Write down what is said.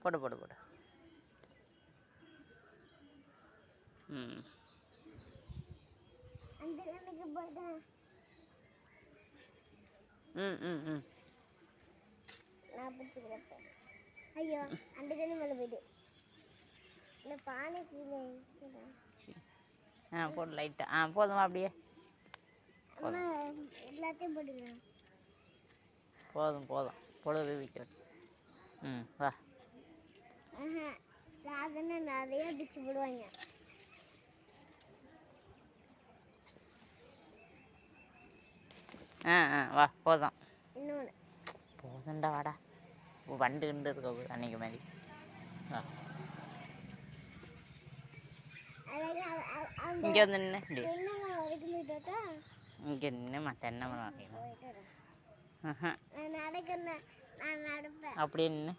போடு போடு போடு. ம் ம் ம் ம் நான் பிடிச்சிக்கிறேன். ஐயோ அந்த கண்ணு மேலே போய்ட்டு இந்த பானை கீழே. போடு லைட்டாக. போதுமா அப்படியே? அம்மா எல்லாத்தையும் போட்டுக்கிறேன். போதும் போதும் பொழுது விற்கிறது. ம் வா. அதனை நிறைய பிச்சு போடுவாங்க. வா போதும். இன்னொன்று போதுண்டா வாடா. வண்டு கிண்டு இருக்க போது அன்னைக்கு மாதிரி. வா இங்கே வந்து நின்று இங்கே நின்றுமா தென்னை மரம் நான் நடக்கிறேன். நான் நடப்பேன். அப்படியே நின்று